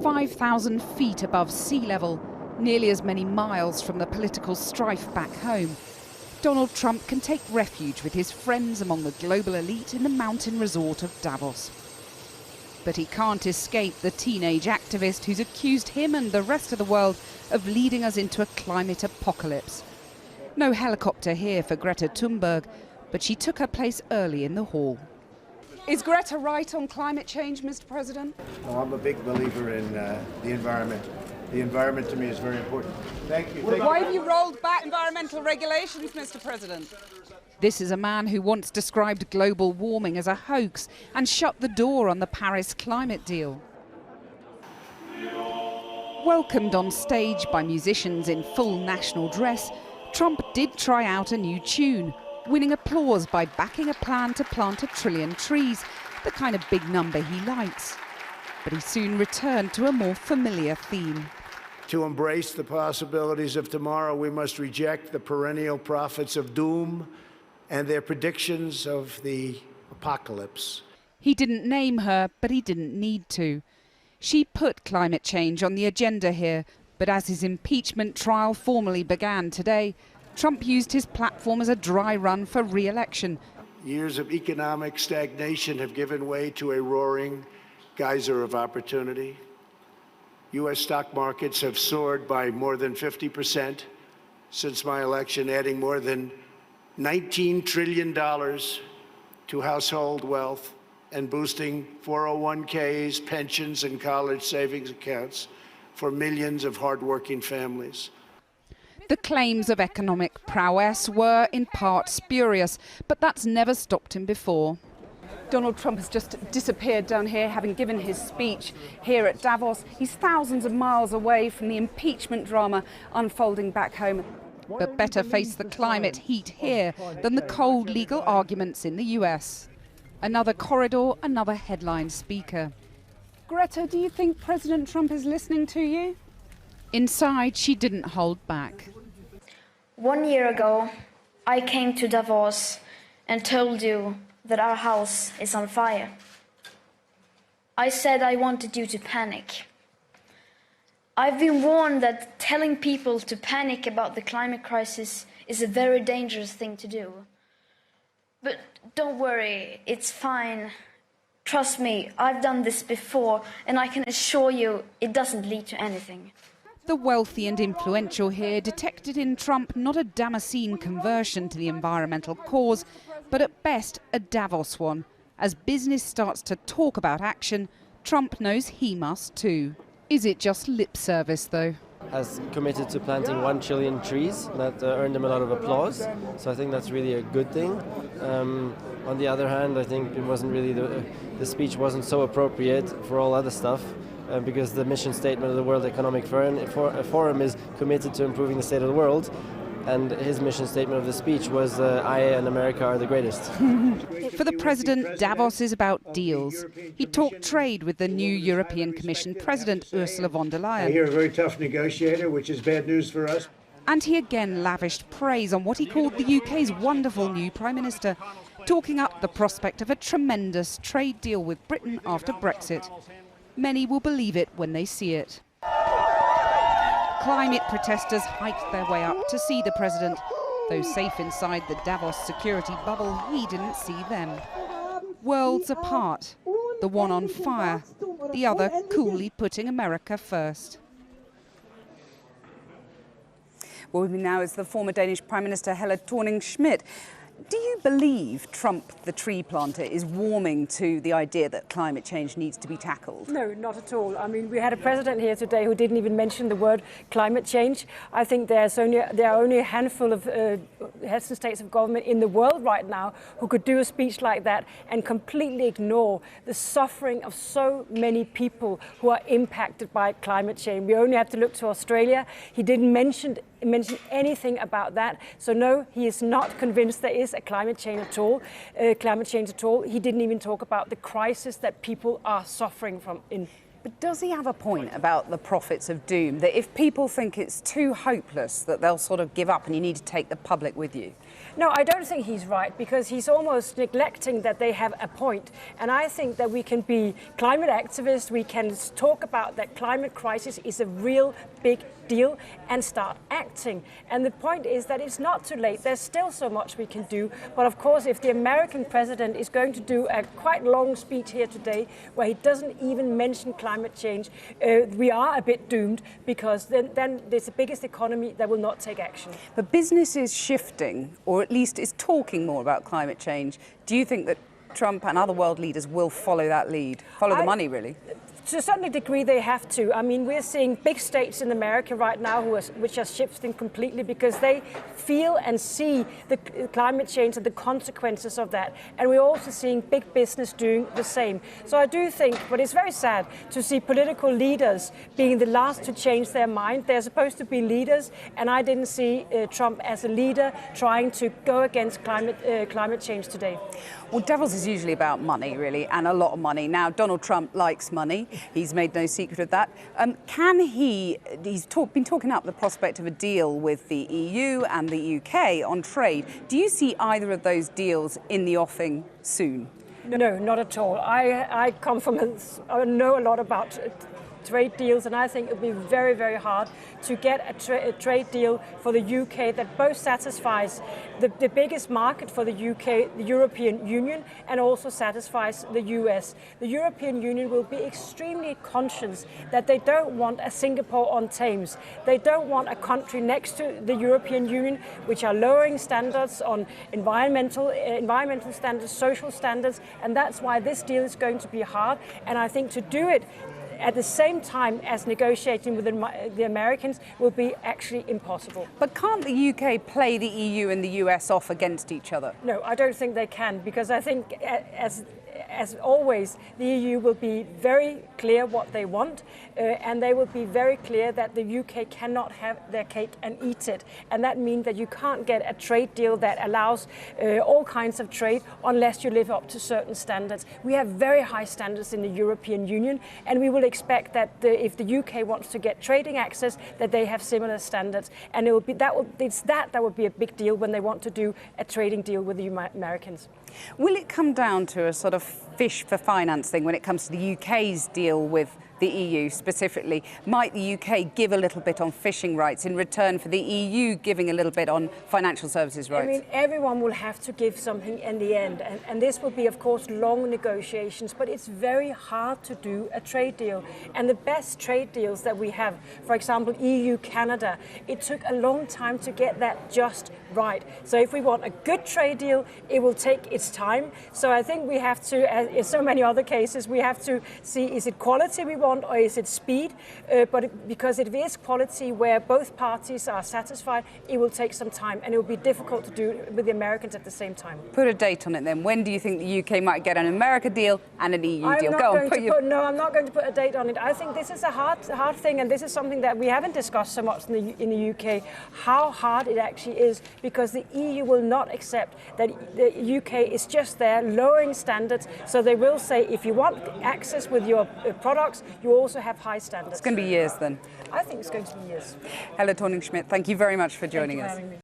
5,000 feet above sea level, nearly as many miles from the political strife back home, Donald Trump can take refuge with his friends among the global elite in the mountain resort of Davos. But he can't escape the teenage activist who's accused him and the rest of the world of leading us into a climate apocalypse. No helicopter here for Greta Thunberg, but she took her place early in the hall. Is Greta right on climate change, Mr. President? Oh, I'm a big believer in the environment. The environment to me is very important. Thank you. Why have you rolled back environmental regulations, Mr. President? This is a man who once described global warming as a hoax and shut the door on the Paris climate deal. Welcomed on stage by musicians in full national dress, Trump did try out a new tune, winning applause by backing a plan to plant 1 trillion trees, the kind of big number he likes. But he soon returned to a more familiar theme. To embrace the possibilities of tomorrow, we must reject the perennial prophets of doom and their predictions of the apocalypse. He didn't name her, but he didn't need to. She put climate change on the agenda here, but as his impeachment trial formally began today, Trump used his platform as a dry run for re-election. Years of economic stagnation have given way to a roaring geyser of opportunity. U.S. stock markets have soared by more than 50% since my election, adding more than $19 trillion to household wealth and boosting 401ks, pensions, and college savings accounts for millions of hardworking families. The claims of economic prowess were in part spurious, but that's never stopped him before. Donald Trump has just disappeared down here, having given his speech here at Davos. He's thousands of miles away from the impeachment drama unfolding back home. But better face the climate heat here than the cold legal arguments in the US. Another corridor, another headline speaker. Greta, do you think President Trump is listening to you? Inside, she didn't hold back. 1 year ago, I came to Davos and told you that our house is on fire. I said I wanted you to panic. I've been warned that telling people to panic about the climate crisis is a very dangerous thing to do. But don't worry, it's fine. Trust me, I've done this before, and I can assure you it doesn't lead to anything. The wealthy and influential here detected in Trump not a Damascene conversion to the environmental cause, but at best a Davos one. As business starts to talk about action, Trump knows he must too. Is it just lip service, though? Has committed to planting 1 trillion trees. That earned him a lot of applause. So I think that's really a good thing. On the other hand, I think it wasn't really the speech wasn't so appropriate for all other stuff. Because the mission statement of the World Economic Forum is committed to improving the state of the world, and his mission statement of the speech was I and America are the greatest. For the president, Davos is about deals. He talked trade with the new European Commission President Ursula von der Leyen. You're a very tough negotiator, which is bad news for us. And he again lavished praise on what he called the UK's wonderful new Prime Minister, talking up the prospect of a tremendous trade deal with Britain after Brexit. Many will believe it when they see it. Climate protesters hiked their way up to see the president. Though safe inside the Davos security bubble, he didn't see them. Worlds apart, the one on fire, the other coolly putting America first. Well, with me now is the former Danish Prime Minister Helle Thorning-Schmidt. Do you believe Trump, the tree planter, is warming to the idea that climate change needs to be tackled? No, not at all. I mean, we had a president here today who didn't even mention the word climate change. I think there are only a handful of heads of states of government in the world right now who could do a speech like that and completely ignore the suffering of so many people who are impacted by climate change. We only have to look to Australia. He didn't mention anything about that. So no, he is not convinced there is a climate change at all. He didn't even talk about the crisis that people are suffering from. But does he have a point about the prophets of doom, that if people think it's too hopeless that they'll sort of give up and you need to take the public with you? No, I don't think he's right, because he's almost neglecting that they have a point. And I think that we can be climate activists, we can talk about that climate crisis is a real big deal and start acting. And the point is that it's not too late. There's still so much we can do. But of course, if the American president is going to do a quite long speech here today where he doesn't even mention climate change, we are a bit doomed, because then there's the biggest economy that will not take action. But business is shifting, or at least is talking more about climate change. Do you think that Trump and other world leaders will follow that lead? Follow the money, really? To a certain degree, they have to. I mean, we're seeing big states in America right now which are shifting completely because they feel and see the climate change and the consequences of that. And we're also seeing big business doing the same. So I do think, but it's very sad to see political leaders being the last to change their mind. They're supposed to be leaders, and I didn't see Trump as a leader trying to go against climate change today. Well, Davos is usually about money, really, and a lot of money. Now, Donald Trump likes money. He's made no secret of that. He's been talking up the prospect of a deal with the EU and the UK on trade. Do you see either of those deals in the offing soon? No, not at all. I come from, I know a lot about trade deals, and I think it would be very, very hard to get a trade deal for the UK that both satisfies the biggest market for the UK, the European Union, and also satisfies the US. The European Union will be extremely conscious that they don't want a Singapore on Thames. They don't want a country next to the European Union which are lowering standards on environmental standards, social standards, and that's why this deal is going to be hard. And I think to do it at the same time as negotiating with the Americans will be actually impossible. But can't the UK play the EU and the US off against each other? No, I don't think they can, because I think as always, the EU will be very clear what they want, and they will be very clear that the UK cannot have their cake and eat it. And that means that you can't get a trade deal that allows all kinds of trade unless you live up to certain standards. We have very high standards in the European Union, and we will expect that if the UK wants to get trading access, that they have similar standards. And that would be a big deal when they want to do a trading deal with the Americans. Will it come down to a sort of fish for finance thing when it comes to the UK's deal with the EU specifically? Might the UK give a little bit on fishing rights in return for the EU giving a little bit on financial services rights? I mean, everyone will have to give something in the end. And this will be, of course, long negotiations, but it's very hard to do a trade deal. And the best trade deals that we have, for example, EU-Canada, it took a long time to get that just right. So if we want a good trade deal, it will take its time. So I think we have to, as in so many other cases, we have to see, is it quality we want or is it speed? Because it is quality where both parties are satisfied, it will take some time, and it will be difficult to do with the Americans at the same time. Put a date on it then. When do you think the UK might get an America deal and an EU deal? No, I'm not going to put a date on it. I think this is a hard thing, and this is something that we haven't discussed so much in the UK, how hard it actually is, because the EU will not accept that the UK is just there lowering standards. So they will say, if you want access with your products, you also have high standards. It's going to be years then. I think it's going to be years. Helle Thorning-Schmidt, thank you very much for joining us.